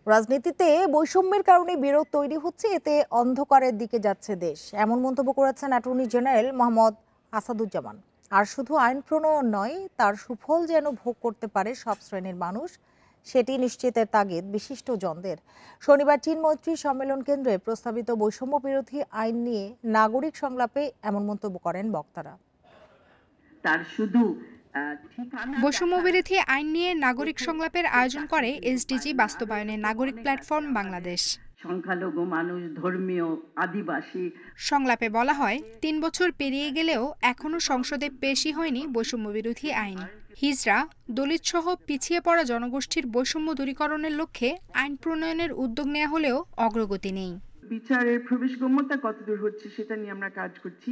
রাজনীতিতে বৈষম্যের কারণে বিরোধ তৈরি হচ্ছে, এতে অন্ধকারের দিকে যাচ্ছে দেশ, এমন মন্তব্য করেছেন অ্যাটর্নি জেনারেল মোহাম্মদ আসাদুজ্জামান। আর শুধু আইন প্রণয়ন নয়, তার সুফল যেন ভোগ করতে পারে সব শ্রেণীর মানুষ, সেটি নিশ্চিতের তাগিদ বিশিষ্টজনদের। শনিবার চীন মৈত্রী সম্মেলন কেন্দ্রে প্রস্তাবিত বৈষম্য বিরোধী আইন নিয়ে নাগরিক সংলাপে এমন মন্তব্য করেন বক্তারা। তার শুধু বৈষম্য বিরোধী আইন নিয়ে নাগরিক সংলাপের আয়োজন করে এসডিজি বাস্তবায়নে নাগরিক প্ল্যাটফর্ম বাংলাদেশ। সংখ্যালঘু মানুষ, ধর্মীয়, আদিবাসী। সংলাপে বলা হয়, ৩ বছর পেরিয়ে গেলেও এখনো সংসদে পেশই হয়নি বৈষম্য বিরোধী আইন। হিজড়া, দলিত সহ পিছিয়ে পড়া জনগোষ্ঠীর বৈষম্য দূরীকরণের লক্ষ্যে আইন প্রণয়নের উদ্যোগ নেওয়া হলেও অগ্রগতি নেই। বিচারের প্রবেশগম্যতা কতদূর হচ্ছে সেটা নিয়ে আমরা কাজ করছি।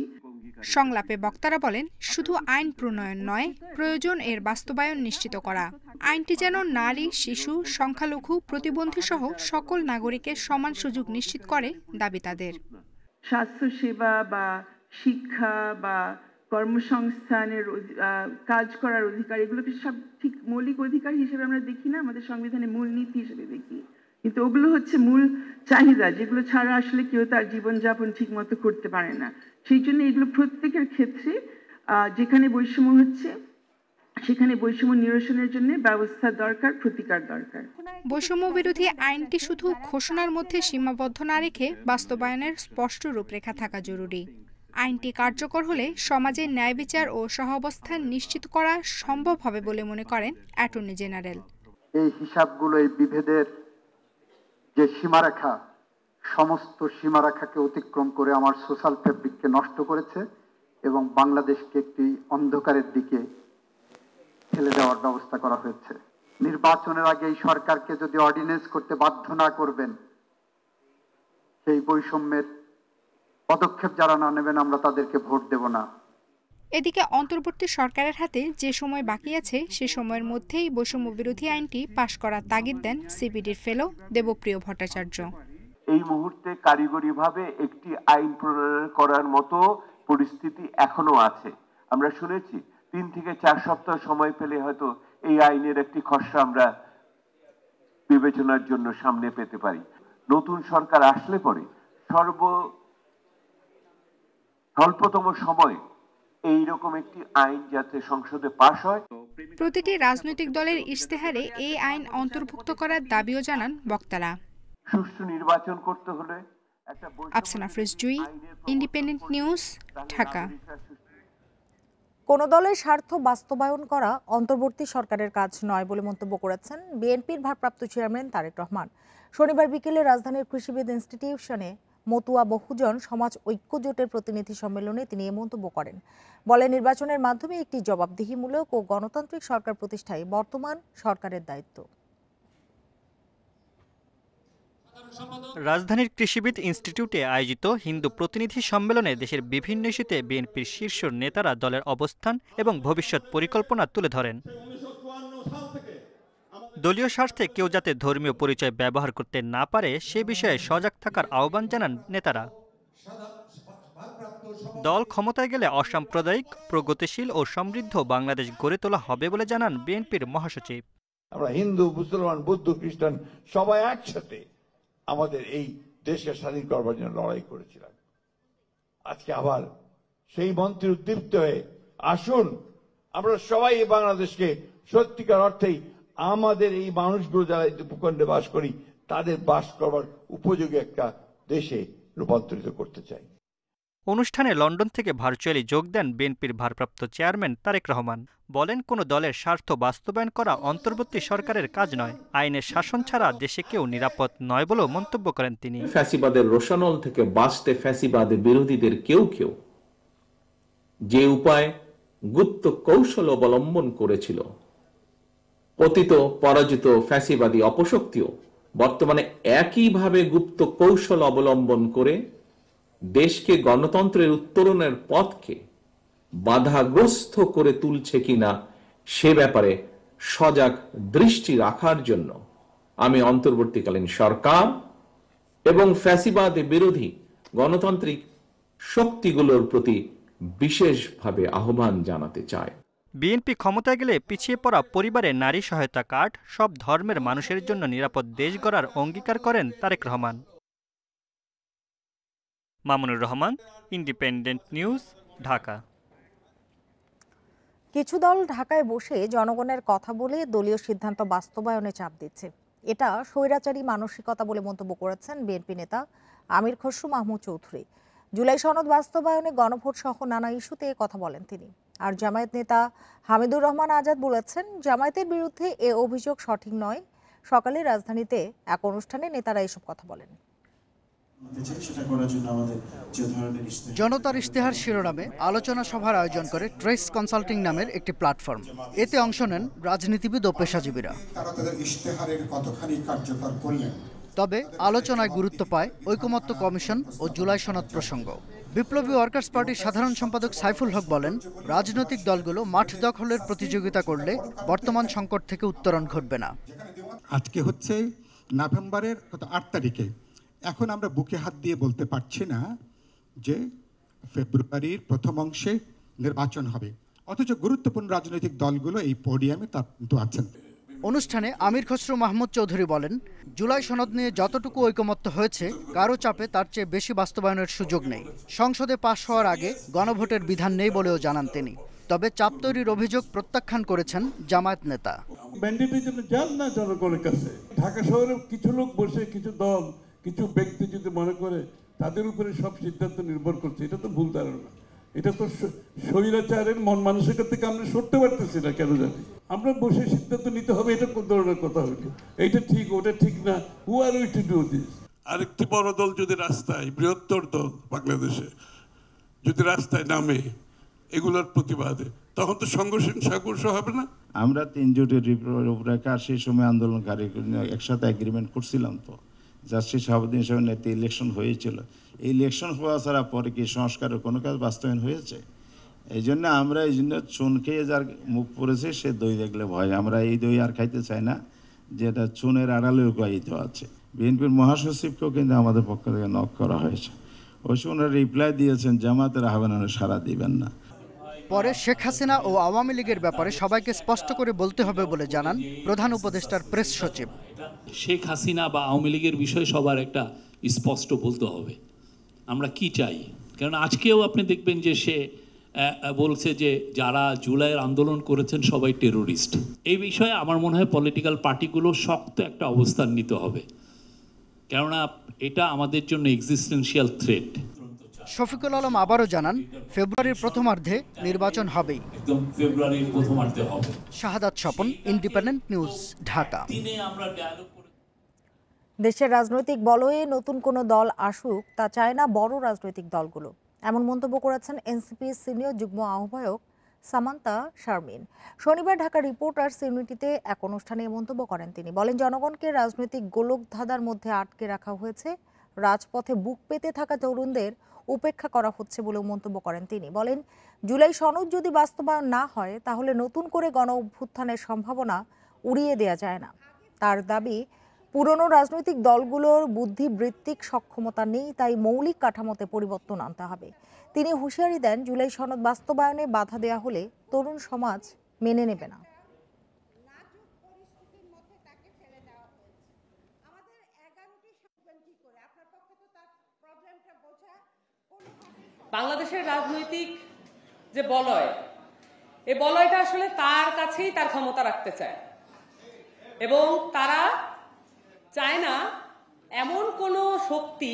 সংলাপে বক্তারা বলেন, শুধু আইন প্রণয়ন নয়, প্রয়োজন এর বাস্তবায়ন নিশ্চিত করা। আইনটি যেন নারী, শিশু, সংখ্যালঘু, প্রতিবন্ধী সহ সকল নাগরিকের সমান সুযোগ নিশ্চিত করে দাবি তাদের। স্বাস্থ্যসেবা বা শিক্ষা বা কর্মসংস্থানের কাজ করার অধিকার, এগুলোকে সব ঠিক মৌলিক অধিকার হিসেবে আমরা দেখি না, আমাদের সংবিধানে মূলনীতি হিসেবে দেখি, কিন্তু ওগুলো হচ্ছে মূল চাহিদা, যেগুলো ছাড়া আসলে কেউ তার জীবনযাপন ঠিক মতো করতে পারে না। সেই জন্য এগুলো প্রত্যেকের ক্ষেত্রে যেখানে বৈষম্য হচ্ছে সেখানে বৈষম্য নিরসনের জন্য ব্যবস্থা দরকার, প্রতিকার দরকার। বৈষম্য বিরোধী আইনটি শুধু ঘোষণার মধ্যে সীমাবদ্ধ না রেখে বাস্তবায়নের স্পষ্ট রূপরেখা থাকা জরুরি। আইনটি কার্যকর হলে সমাজে ন্যায় বিচার ও সহাবস্থান নিশ্চিত করা সম্ভব হবে বলে মনে করেন অ্যাটর্নি জেনারেল। এই হিসাবগুলো, এই বিভেদের যে সীমারেখা, সমস্ত সীমারেখাকে অতিক্রম করে আমার সোশ্যাল ফেব্রিককে নষ্ট করেছে এবং বাংলাদেশকে একটি অন্ধকারের দিকে ঠেলে দেওয়ার ব্যবস্থা করা হয়েছে। নির্বাচনের আগে এই সরকারকে যদি অর্ডিন্যান্স করতে বাধ্য না করবেন, সেই বৈষম্যের পদক্ষেপ যারা না নেবেন আমরা তাদেরকে ভোট দেব না। এদিকে অন্তর্বর্তী সরকারের হাতে যে সময় বাকি আছে, সে সময়ের মধ্যেই বৈষম্য বিরোধী আইনটি পাশ করার তাগিদ দেন সিপিডির ফেলো দেবপ্রিয় ভট্টাচার্য। এই মুহূর্তে কারিগরিভাবে একটি আইন প্রণয়ন করার মতো পরিস্থিতি এখনো আছে। আমরা শুনেছি 3 থেকে 4 সপ্তাহ সময় পেলে হয়তো এই আইনের একটি খসড়া আমরা বিবেচনার জন্য সামনে পেতে পারি। নতুন সরকার আসলে পরে স্বল্পতম সময়ে এইরকম একটি আইন যাতে সংসদে পাশ হয়। প্রতিটি রাজনৈতিক দলের ইশতেহারে এই আইন অন্তর্ভুক্ত করার দাবিও জানান বক্তারা। সুষ্ঠু নির্বাচন করতে হলে আফসানা ফিরোজ জুই, ইন্ডিপেন্ডেন্ট নিউজ, ঢাকা। কোন দলের স্বার্থ বাস্তবায়ন করা অন্তর্বর্তী সরকারের কাজ নয় বলে মন্তব্য করেছেন বিএনপির ভারপ্রাপ্ত চেয়ারম্যান তারেক রহমান। শনিবার বিকেলে রাজধানীর কৃষিবিদ ইনস্টিটিউশনে মতুয়া বহুজন সমাজ ঐক্য জোটের প্রতিনিধি সম্মেলনে তিনি এ মন্তব্য করেন। বলে, নির্বাচনের মাধ্যমে একটি জবাবদিহিমূলক ও গণতান্ত্রিক সরকার প্রতিষ্ঠাই বর্তমান সরকারের দায়িত্ব। রাজধানীর কৃষিবিদ ইনস্টিটিউটে আয়োজিত হিন্দু প্রতিনিধি সম্মেলনে দেশের বিভিন্ন ইস্যুতে বিএনপির শীর্ষ নেতারা দলের অবস্থান এবং ভবিষ্যৎ পরিকল্পনা তুলে ধরেন। দলীয় স্বার্থে কেউ যাতে ধর্মীয় পরিচয় ব্যবহার করতে না পারে সে বিষয়ে সজাগ থাকার আহ্বান জানান নেতারা। দল ক্ষমতায় গেলে অসাম্প্রদায়িক, প্রগতিশীল ও সমৃদ্ধ বাংলাদেশ গড়ে তোলা হবে বলে জানান বিএনপির মহাসচিব। আমরা হিন্দু, মুসলমান, বৌদ্ধ, খ্রিস্টান সবাই একসাথে আমাদের এই দেশকে স্বাধীন করবার জন্য লড়াই করেছিলাম। আজকে আবার সেই মন্ত্রে উদ্দীপ্ত হয়ে আসুন আমরা সবাই এই বাংলাদেশকে সত্যিকার অর্থেই আমাদের এই মানুষগুলো যারা এই ভূখণ্ডে বাস করি তাদের বাস করবার উপযোগী একটা দেশে রূপান্তরিত করতে চাই। অনুষ্ঠানে লন্ডন থেকে ভার্চুয়ালি যোগ দেন বিএনপির ভারপ্রাপ্ত চেয়ারম্যান তারেক রহমান। বলেন, কোনো দলের স্বার্থ বাস্তবায়ন করা অন্তর্বর্তী সরকারের কাজ নয়। আইনের শাসন ছাড়া দেশে কেউ নিরাপদ নয় বলেও মন্তব্য করেন তিনি। ফ্যাসিবাদের রোশানল থেকে বাঁচতে ফ্যাসিবাদের বিরোধীদের কেউ কেউ যে উপায় গুপ্ত কৌশল অবলম্বন করেছিল, পতিত পরাজিত ফ্যাসিবাদী অপশক্তিও বর্তমানে একইভাবে গুপ্ত কৌশল অবলম্বন করে দেশকে গণতন্ত্রের উত্তরণের পথকে বাধাগ্রস্ত করে তুলছে কিনা সে ব্যাপারে সজাগ দৃষ্টি রাখার জন্য আমি অন্তর্বর্তীকালীন সরকার এবং ফ্যাসিবাদ বিরোধী গণতান্ত্রিক শক্তিগুলোর প্রতি বিশেষভাবে আহ্বান জানাতে চাই। বিএনপি ক্ষমতায় গেলে পিছিয়ে পড়া পরিবারে নারী সহায়তা কার্ড, সব ধর্মের মানুষের জন্য নিরাপদ দেশ গড়ার অঙ্গীকার করেন তারেক রহমান। Mamunur Rahman, independent news, Dhaka. কিছু দল ঢাকায় বসে জনগণের কথা বলে দলীয় সিদ্ধান্ত বাস্তবায়নে চাপ দিচ্ছে। এটা স্বৈরাচারী মানসিকতা বলে মন্তব্য করেছেন বিএনপি নেতা আমির খসরু মাহমুদ চৌধুরী। জুলাই সনদ বাস্তবায়নে গণভোট সহ নানা ইস্যুতে কথা বলেন তিনি। আর জামায়াত নেতা হামিদুর রহমান আজাদ বলেছেন, জামায়াতের বিরুদ্ধে এ অভিযোগ সঠিক নয়। সকালে রাজধানীতে এক অনুষ্ঠানে নেতারা এসব কথা বলেন। জনতার ইশতেহার শিরোনামে আলোচনা সভার আয়োজন করে ট্রেস কনসাল্টিং নামের একটি প্ল্যাটফর্ম। এতে অংশ নেন রাজনীতিবিদ ও পেশাজীবীরা। তবে আলোচনায় গুরুত্ব পায় ঐকমত্য কমিশন ও জুলাই সনদ প্রসঙ্গ। বিপ্লবী ওয়ার্কার্স পার্টির সাধারণ সম্পাদক সাইফুল হক বলেন, রাজনৈতিক দলগুলো মাঠ দখলের প্রতিযোগিতা করলে বর্তমান সংকট থেকে উত্তরণ ঘটবে না। আজকে হচ্ছে নভেম্বরের 8 তারিখে, এখন আমরা বুকে হাত দিয়ে বলতে পারছি না যে ফেব্রুয়ারির প্রথম অংশে নির্বাচন হবে, অথচ গুরুত্বপূর্ণ রাজনৈতিক দলগুলো এই পোডিয়ামে তা কিন্তু আছেন। অনুষ্ঠানে আমির খসরু মাহমুদ চৌধুরী বলেন, জুলাই সনদ নিয়ে যতটুকু ঐকমত্য হয়েছে কারো চাপে তার চেয়ে বেশি বাস্তবায়নের সুযোগ নেই। সংসদে পাশ হওয়ার আগে গণভোটের বিধান নেই বলেও জানান তিনি। তবে চাপ তৈরির অভিযোগ প্রত্যাখ্যান করেছেন জামায়াত নেতা। ম্যান্ডেটের জন্য যান না জনগণের কাছে। ঢাকা শহরে কিছু লোক বসে, কিছু দল, কিছু ব্যক্তি যদি মনে করে তাদের উপরে সব সিদ্ধান্ত নির্ভর করছে, এটা তো ভুল ধারণা। এটা তো স্বৈরাচারের মন মানসিকতা থেকে আমরা সরতে পারতেছি না কেন জানি। আমরা বসে সিদ্ধান্ত নিতে হবে, এটা কোন ধরনের কথা হইলো? এইটা ঠিক, ওটা ঠিক না। হু আর উই টু ডু দিস? আরেকটি বড় দল যদি রাস্তায়, বৃহত্তর দল বাংলাদেশে যদি রাস্তায় নামে এগুলোর প্রতিবাদে, তখন তো সংঘর্ষ হবে না। আমরা 3 জোটের রূপরেখা সেই সময় আন্দোলনকারী একসাথে এগ্রিমেন্ট করছিলাম, তো জাস্টিস শাহাবুদ্দিন সাহেবের নেতৃত্বে ইলেকশন হয়েছিল। এই ইলেকশন হওয়া ছাড়া পরে কি সংস্কারের কোনো কাজ বাস্তবায়ন হয়েছে? এই জন্য আমরা চুন খেয়ে যার মুখ পড়েছে সে দই দেখলে ভয়। আমরা এই দই আর খাইতে চাই না, যেটা চুনের আড়ালে লুকায়িত আছে। বিএনপির মহাসচিবকেও কিন্তু আমাদের পক্ষ থেকে নক করা হয়েছে। ওই সময় রিপ্লাই দিয়েছেন, জামাতের আহ্বানে সাড়া দিবেন না। পরে শেখ হাসিনা ও আওয়ামী লীগের ব্যাপারে সবাইকে স্পষ্ট করে বলতে হবে বলে জানান প্রধান উপদেষ্টার প্রেস সচিব। শেখ হাসিনা বা আওয়ামী লীগের বিষয়ে সবার একটা স্পষ্ট বলতে হবে আমরা কি চাই। কারণ আজকেও আপনি দেখবেন যে সে বলছে যে যারা জুলাইয়ের আন্দোলন করেছেন সবাই টেরোরিস্ট। এই বিষয়ে আমার মনে হয় পলিটিক্যাল পার্টিগুলো শক্ত একটা অবস্থান নিতে হবে, কেননা এটা আমাদের জন্য এক্সিস্টেন্সিয়াল থ্রেট। শফিকুল আলম আবারও জানান, ফেব্রুয়ারির প্রথমার্ধে নির্বাচন হবেই। ফেব্রুয়ারির প্রথমার্ধে হবে। শাহাদাত স্বপন, ইন্ডিপেন্ডেন্ট নিউজ, ঢাকা। দেশের রাজনৈতিক বলয়ে নতুন কোনো দল আসুক তা চায় না বড় রাজনৈতিক দলগুলো, এমন মন্তব্য করেছেন এনসিপি সিনিয়র যুগ্ম আহ্বায়ক সামান্তা শারমিন। শনিবার ঢাকা রিপোর্টার্স ইউনিটিতে এক অনুষ্ঠানে মন্তব্য করেন তিনি। বলেন, জনগণকে রাজনৈতিক গোলকধাঁধার মধ্যে আটকে রাখা হয়েছে, রাজপথে বুক পেতে থাকা তরুণদের উপেক্ষা করা হচ্ছে বলেও মন্তব্য করেন তিনি। বলেন, জুলাই সনদ যদি বাস্তবায়ন না হয় তাহলে নতুন করে গণ অভ্যুত্থানের সম্ভাবনা উড়িয়ে দেওয়া যায় না। তার দাবি, পুরনো রাজনৈতিক দলগুলোর বুদ্ধিবৃত্তিক সক্ষমতা নেই, তাই মৌলিক কাঠামোতে পরিবর্তন আনতে হবে। তিনি হুঁশিয়ারি দেন, জুলাই সনদ বাস্তবায়নে বাধা দেওয়া হলে তরুণ সমাজ মেনে নেবে না। বাংলাদেশের রাজনৈতিক যে বলয়, এই বলয়টা আসলে তার কাছেই তার ক্ষমতা রাখতে চায় এবং তারা চায় না এমন কোনো শক্তি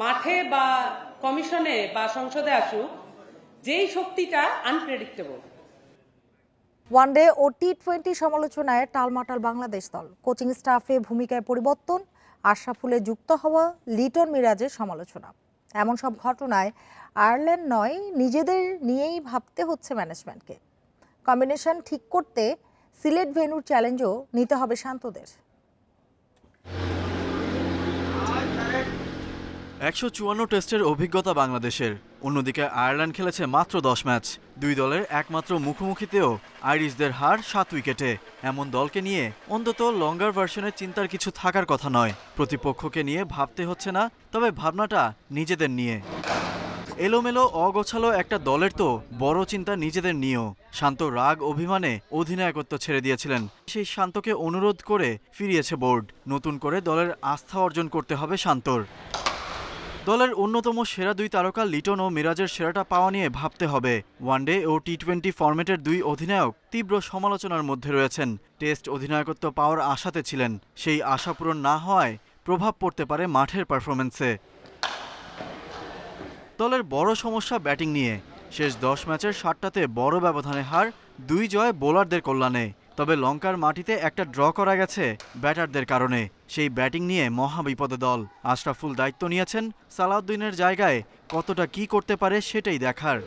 মাঠে বা কমিশনে বা সংসদে আসুক যেই শক্তিটা আনপ্রেডিক্টেবল। ওয়ানডে ও টি-20 সমালোচনায় টালমাটাল বাংলাদেশ দল। কোচিং স্টাফে ভূমিকায় পরিবর্তন, আশরাফুলে যুক্ত হওয়া, লিটন মিরাজের সমালোচনা। এমন সব ঘটনায় আয়ারল্যান্ড নয়, নিজেদের নিয়েই ভাবতে হচ্ছে ম্যানেজমেন্টকে। কম্বিনেশন ঠিক করতে সিলেট ভেন্যুর চ্যালেঞ্জও নিতে হবে শান্তদের। 154 টেস্টের অভিজ্ঞতা বাংলাদেশের। অন্যদিকে আয়ারল্যান্ড খেলেছে মাত্র 10 ম্যাচ। দুই দলের একমাত্র মুখোমুখিতেও আইরিশদের হার 7 উইকেটে। এমন দলকে নিয়ে অন্তত লঙ্গার ভার্সনের চিন্তার কিছু থাকার কথা নয়। প্রতিপক্ষকে নিয়ে ভাবতে হচ্ছে না, তবে ভাবনাটা নিজেদের নিয়ে। এলোমেলো অগোছালো একটা দলের তো বড় চিন্তা নিজেদের নিয়েও। শান্ত রাগ অভিমানে অধিনায়কত্ব ছেড়ে দিয়েছিলেন, সেই শান্তকে অনুরোধ করে ফিরিয়েছে বোর্ড। নতুন করে দলের আস্থা অর্জন করতে হবে শান্তর। দলের অন্যতম সেরা দুই তারকা লিটন ও মিরাজের সেরাটা পাওয়া নিয়ে ভাবতে হবে। ওয়ানডে ও টি-20 ফরম্যাটের দুই অধিনায়ক তীব্র সমালোচনার মধ্যে রয়েছেন। টেস্ট অধিনায়কত্ব পাওয়ার আশাতে ছিলেন, সেই আশা পূরণ না হওয়ায় প্রভাব পড়তে পারে মাঠের পারফরম্যান্সে। দলের বড় সমস্যা ব্যাটিং নিয়ে। শেষ 10 ম্যাচের 7টাতে বড় ব্যবধানে হার, 2 জয় বোলারদের কল্যাণে। তবে লঙ্কার মাটিতে একটা ড্র করা গেছে ব্যাটারদের কারণে। সেই ব্যাটিং নিয়ে মহা বিপদে দল। আশরাফুল দায়িত্ব নিয়েছেন, সালাউদ্দিনের জায়গায় কতটা কি করতে পারে সেটাই দেখার।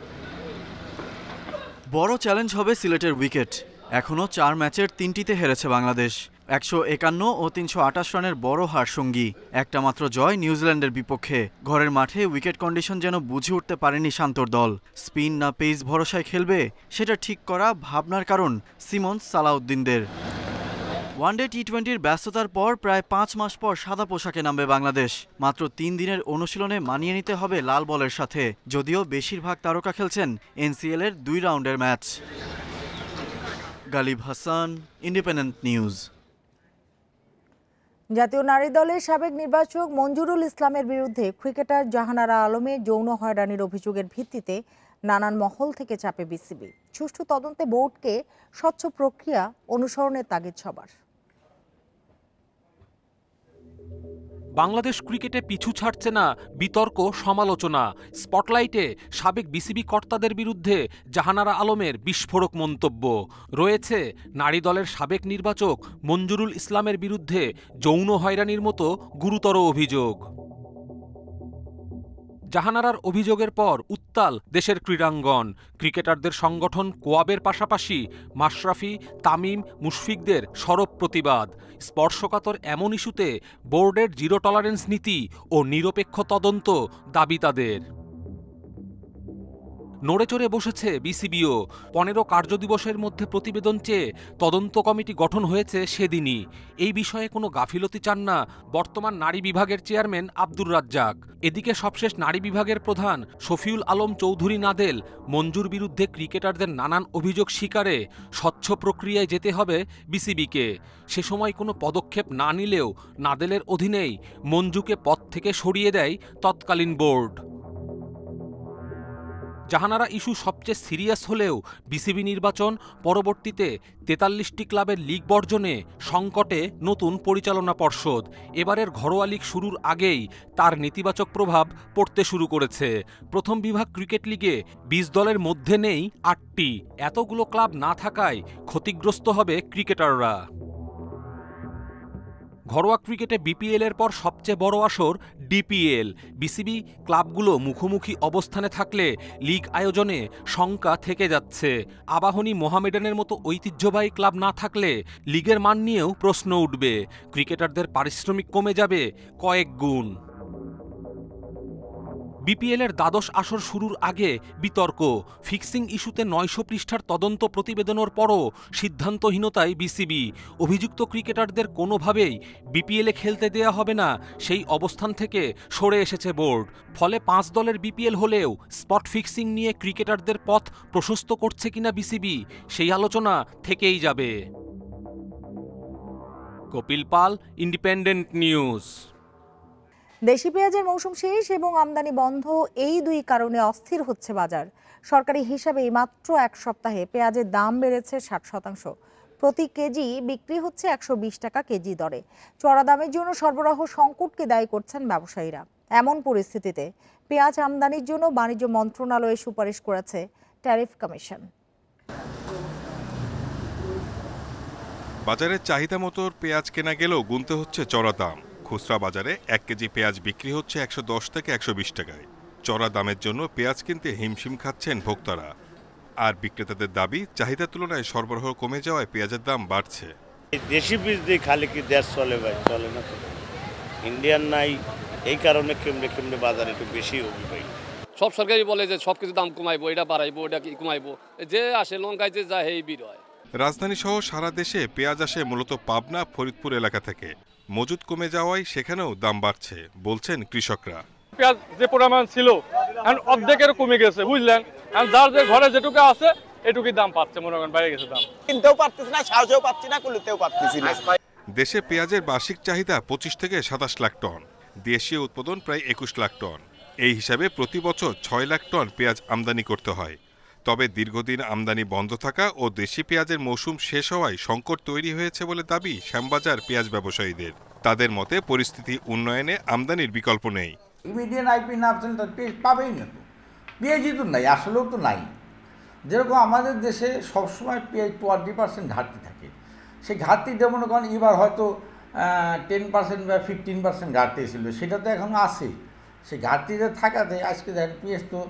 বড় চ্যালেঞ্জ হবে সিলেটের উইকেট। এখনও 4 ম্যাচের 3টিতে হেরেছে বাংলাদেশ। 151 ও 328 রানের বড় হার সঙ্গী। একটা মাত্র জয় নিউজিল্যান্ডের বিপক্ষে। ঘরের মাঠে উইকেট কন্ডিশন যেন বুঝে উঠতে পারেনি শান্তর দল। স্পিন না পেস ভরসায় খেলবে সেটা ঠিক করা ভাবনার কারণ সিমন্স সালাউদ্দিনদের। ওয়ানডে টি-20-র ব্যস্ততার পর প্রায় 5 মাস পর সাদা পোশাকে নামবে বাংলাদেশ। মাত্র 3 দিনের অনুশীলনে মানিয়ে নিতে হবে লাল বলের সাথে, যদিও বেশিরভাগ তারকা খেলছেন এনসিএল-এর 2 রাউন্ডের match. Galib Hasan, independent news. জাতীয় নারী দলের সাবেক নির্বাচক মঞ্জুরুল ইসলামের বিরুদ্ধে ক্রিকেটার জাহানারা আলমের যৌন হয়রানির অভিযোগের ভিত্তিতে নানান মহল থেকে চাপে বিসিবি। সুষ্ঠু তদন্তে বোর্ডকে স্বচ্ছ প্রক্রিয়া অনুসরণের তাগিদ সবার। বাংলাদেশ ক্রিকেটে পিছু ছাড়ছে না বিতর্ক সমালোচনা। স্পটলাইটে সাবেক বিসিবি কর্তাদের বিরুদ্ধে জাহানারা আলমের বিস্ফোরক মন্তব্য। রয়েছে নারী দলের সাবেক নির্বাচক মঞ্জুরুল ইসলামের বিরুদ্ধে যৌন হয়রানির মতো গুরুতর অভিযোগ। জাহানারার অভিযোগের পর উত্তাল দেশের ক্রীড়াঙ্গন। ক্রিকেটারদের সংগঠন কোয়াবের পাশাপাশি মাশরাফি, তামিম, মুশফিকদের সরব প্রতিবাদ। স্পর্শকাতর এমন ইস্যুতে বোর্ডের জিরো টলারেন্স নীতি ও নিরপেক্ষ তদন্ত দাবি তাদের। নড়েচড়ে বসেছে বিসিবিও। 15 কার্যদিবসের মধ্যে প্রতিবেদন চেয়ে তদন্ত কমিটি গঠন হয়েছে সেদিনই। এই বিষয়ে কোনো গাফিলতি চান না বর্তমান নারী বিভাগের চেয়ারম্যান আব্দুর রাজ্জাক। এদিকে সবশেষ নারী বিভাগের প্রধান শফিউল আলম চৌধুরী নাদেল মঞ্জুর বিরুদ্ধে ক্রিকেটারদের নানান অভিযোগ স্বীকারে স্বচ্ছ প্রক্রিয়ায় যেতে হবে বিসিবিকে। সে সময় কোনো পদক্ষেপ না নিলেও নাদেলের অধীনেই মঞ্জুকে পদ থেকে সরিয়ে দেয় তৎকালীন বোর্ড। জাহানারা ইস্যু সবচেয়ে সিরিয়াস হলেও বিসিবি নির্বাচন, পরবর্তীতে 43টি ক্লাবের লিগ বর্জনে সংকটে নতুন পরিচালনা পর্ষদ। এবারের ঘরোয়া লিগ শুরুর আগেই তার নেতিবাচক প্রভাব পড়তে শুরু করেছে। প্রথম বিভাগ ক্রিকেট লিগে 20 দলের মধ্যে নেই 8টি। এতগুলো ক্লাব না থাকায় ক্ষতিগ্রস্ত হবে ক্রিকেটাররা। ঘরোয়া ক্রিকেটে বিপিএল-এর পর সবচেয়ে বড় আসর ডিপিএল। বিসিবি ক্লাবগুলো মুখোমুখি অবস্থানে থাকলে লিগ আয়োজনে শঙ্কা থেকে যাচ্ছে। আবাহনী, মোহামেডানের মতো ঐতিহ্যবাহী ক্লাব না থাকলে লিগের মান নিয়েও প্রশ্ন উঠবে। ক্রিকেটারদের পারিশ্রমিক কমে যাবে কয়েক গুণ। বিপিএল-এর দ্বাদশ আসর শুরুর আগে বিতর্ক। ফিক্সিং ইস্যুতে 900 পৃষ্ঠার তদন্ত প্রতিবেদনের পরও সিদ্ধান্তহীনতায় বিসিবি। অভিযুক্ত ক্রিকেটারদের কোনোভাবেই বিপিএলে খেলতে দেয়া হবে না, সেই অবস্থান থেকে সরে এসেছে বোর্ড। ফলে 5 দলের বিপিএল হলেও স্পট ফিক্সিং নিয়ে ক্রিকেটারদের পথ প্রশস্ত করছে কিনা বিসিবি, সেই আলোচনা থেকেই যাবে। কপিল পাল, ইন্ডিপেন্ডেন্ট নিউজ। দেশি পেঁয়াজের মৌসুম শেষ এবং আমদানি বন্ধ, এই দুই কারণে অস্থির হচ্ছে বাজার। সরকারি হিসাবে মাত্র 1 সপ্তাহে পেঁয়াজের দাম বেড়েছে 60%। প্রতি কেজি বিক্রি হচ্ছে 120 টাকা কেজি দরে। চড়া দামের জন্য সরবরাহ সংকটকে দায়ী করছেন ব্যবসায়ীরা। এমন পরিস্থিতিতে পেঁয়াজ আমদানির জন্য বাণিজ্য মন্ত্রণালয়ে সুপারিশ করেছে ট্যারিফ কমিশন। বাজারে চাহিদা মতো পেঁয়াজ কেনা গেলেও গুনতে হচ্ছে চড়া দাম। খুচরা বাজারে 1 কেজি পেঁয়াজ বিক্রি হচ্ছে 110 থেকে 120 টাকায়। চড়া দামের জন্য পেঁয়াজ কিনতে হিমশিম খাচ্ছেন ভোক্তারা। আর বিক্রেতাদের দাবি, চাহিদার তুলনায় সরবরাহ কমে যাওয়ায় পেঁয়াজের দাম বাড়ছে। দেশি বীজ দিয়ে খালি কি দেশ চলে ভাই? চলে না তো, ইন্ডিয়ান নাই, এই কারণে কেমনে বাজার একটু বেশি হবে ভাই। সব সরকারই বলে যে সব কিছু দাম কমাইবো, এটা বাড়াইবো, এটা কি কমাইবো, যে আসে লঙ্কায় যে যায় এই বির হয়। রাজধানী সহ সারা দেশে পেঁয়াজ আসে মূলত পাবনা, ফরিদপুর এলাকা থেকে। মজুদ কমে যাওয়ায় সেখানেও দাম বাড়ছে বলছেন কৃষকরা। পেঁয়াজ যে পরিমাণ ছিল এখন অর্ধেকের কমে গেছে, বুঝলেন। যার যে ঘরে যেটুকু আছে এটুকুই দাম পাচ্ছে, মনে করেন বাইরে গেছে দাম। কিনতেও পারতেছি না, সাহসেও পাচ্ছি না, কুলিতেও পারতেছি না। দেশে পেঁয়াজের বার্ষিক চাহিদা 25 থেকে 27 লাখ টন, দেশীয় উৎপাদন প্রায় 21 লাখ টন। এই হিসাবে প্রতি বছর 6 লাখ টন পেঁয়াজ আমদানি করতে হয়। তবে দীর্ঘদিন আমদানি বন্ধ থাকা ও দেশি পেঁয়াজের মৌসুম শেষ হওয়ায় সংকট তৈরি হয়েছে বলে দাবি শ্যামবাজার পেঁয়াজ ব্যবসায়ীদের। তাদের মতে পরিস্থিতি উন্নয়নে আমদানির বিকল্প নেই। ইমিডিয়েট আইপি না পেঁয়াজ পাবেই না, তো পেঁয়াজই তো নাই, আসলেও তো নাই। যেরকম আমাদের দেশে সবসময় পেঁয়াজ 20% ঘাটতি থাকে, সেই ঘাটতিটা মনে করেন এবার হয়তো 10% বা 15% ঘাটতি ছিল, সেটা তো এখনও আছে। সেই ঘাটতিতে থাকাতে আজকে দেখেন পেঁয়াজ তো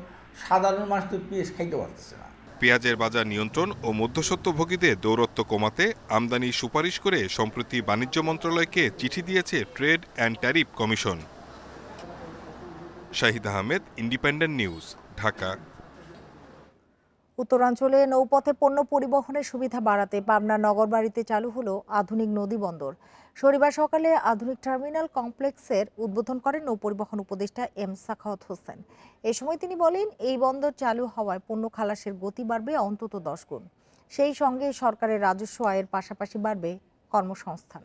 সাধারণ মানুষ তো পেঁয়াজ খাইতে পারতেছে না। পেঁয়াজের বাজার নিয়ন্ত্রণ ও মধ্যস্বত্বভোগীদের দৌরত্ব কমাতে আমদানি সুপারিশ করে সম্প্রতি বাণিজ্য মন্ত্রণালয়কে চিঠি দিয়েছে trade and tariff commission. Shahid Ahmed, independent news, Dhaka. উত্তরাঞ্চলে নৌপথে পণ্য পরিবহনের সুবিধা বাড়াতে পাবনা নগরবাড়িতে চালু হলো আধুনিক নদী বন্দর। শনিবার সকালে আধুনিক টার্মিনাল কমপ্লেক্সের উদ্বোধন করেন নৌপরিবহন উপদেষ্টা এম সাখাওয়াত হোসেন। এ সময় তিনি বলেন, এই বন্দর চালু হওয়ায় পণ্য খালাসের গতি বাড়বে অন্তত 10 গুণ। সেই সঙ্গে সরকারের রাজস্ব আয়ের পাশাপাশি বাড়বে কর্মসংস্থান।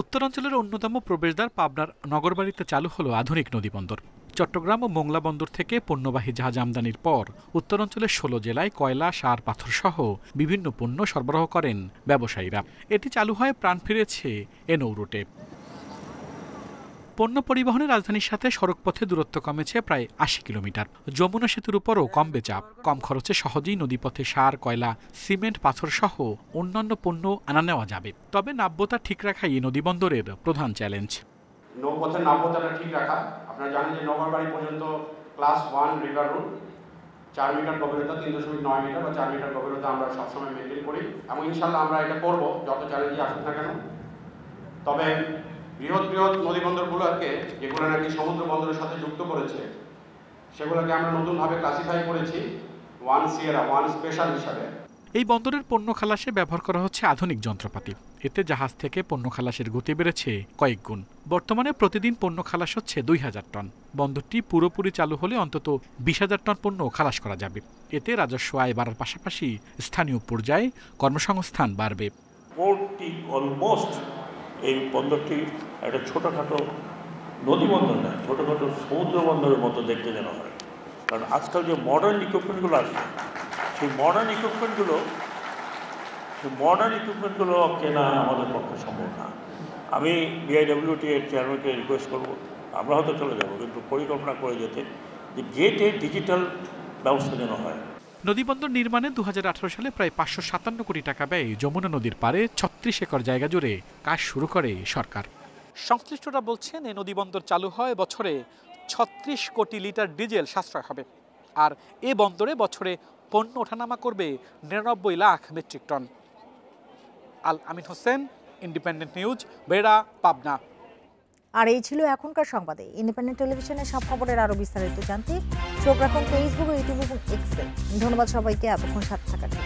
উত্তরাঞ্চলের অন্যতম প্রবেশদ্বার পাবনার নগরবাড়িতে চালু হলো আধুনিক নদী বন্দর। চট্টগ্রাম ও মোংলা বন্দর থেকে পণ্যবাহী জাহাজ আমদানির পর উত্তরাঞ্চলের 16 জেলায় কয়লা, সার, পাথর সহ বিভিন্ন পণ্য সরবরাহ করেন ব্যবসায়ীরা। এটি চালু হয় প্রাণ ফিরেছে এ নৌরুটে। পণ্য পরিবহনের রাজধানীর সাথে সড়কপথে দূরত্ব কমেছে প্রায় 80 কিলোমিটার। যমুনা সেতুর উপরও কমবে চাপ। কম খরচে সহজেই নদীপথে সার, কয়লা, সিমেন্ট, পাথর সহ অন্যান্য পণ্য আনা নেওয়া যাবে। তবে নাব্যতা ঠিক রাখাই এই নদীবন্দরের প্রধান চ্যালেঞ্জ। নৌপথের নাব্যতাটা ঠিক রাখা। আপনারা জানেন যে নগরবাড়ি পর্যন্ত ক্লাস 1 রিভার রুট 4 মিটার গভীরতা, 3.9 মিটার বা 4 মিটার গভীরতা আমরা সবসময় মেনটেন করি এবং ইনশাল্লাহ আমরা এটা করব যত চ্যালেঞ্জই আসুক না কেন। তবে বৃহৎ বৃহৎ নদীবন্দরগুলোকে যেগুলো নাকি সমুদ্র বন্দরের সাথে যুক্ত করেছে সেগুলোকে আমরা নতুনভাবে ক্লাসিফাই করেছি 1 সিয়েরা 1 স্পেশাল হিসাবে। এই বন্দরের পণ্য খালাসে ব্যবহার করা হচ্ছে আধুনিক যন্ত্রপাতি। এতে জাহাজ থেকে পণ্য খালাসের গতি বেড়েছে কয়েক গুণ। বর্তমানে প্রতিদিন পণ্য খালাস হচ্ছে 2000 টন। বন্দরটি পুরোপুরি চালু হলে অন্তত 20,000 টন পণ্য খালাস করা যাবে। এতে রাজস্ব আয় বাড়ার পাশাপাশি স্থানীয় পর্যায়ে কর্মসংস্থান বাড়বে। পোর্টটি অলমোস্ট এই বন্দরটি একটা ছোটোখাটো নদী বন্দর নয়, ছোটোখাটো সমুদ্র বন্দরের মতো দেখতে যেন হয়। কারণ আজকাল যে মডার্ন ইকুইপমেন্টগুলো আসছে সেই মডার্ন ইকুইপমেন্টগুলো কেনা আমাদের পক্ষে সম্ভব না। আমি বিআইডব্লিউটি এর চেয়ারম্যানকে রিকোয়েস্ট করব, আমরা হয়তো চলে যাব, কিন্তু পরিকল্পনা করে যেতে যে গেটের ডিজিটাল ব্যবস্থা যেন হয়। নদীবন্দর নির্মাণে 2018 সালে প্রায় 557 কোটি টাকা ব্যয়ে যমুনা নদীর পাড়ে 36 একর জায়গা জুড়ে কাজ শুরু করে সরকার। সংশ্লিষ্টরা বলছেন, এই নদীবন্দর চালু হয় বছরে 36 কোটি লিটার ডিজেল সাশ্রয় হবে। আর এ বন্দরে বছরে পণ্য ওঠানামা করবে 99 লাখ মেট্রিক টন। আল আমিন হোসেন, ইন্ডিপেন্ডেন্ট নিউজ, বেড়া, পাবনা। আর এই ছিল এখনকার সংবাদে। ইন্ডিপেন্ডেন্ট টেলিভিশনের সব খবরের আরো বিস্তারিত জানতে চোখ রাখুন ফেসবুক, ইউটিউব এবং এক্সে। ধন্যবাদ সবাইকে এতক্ষণ সাথে থাকার জন্য।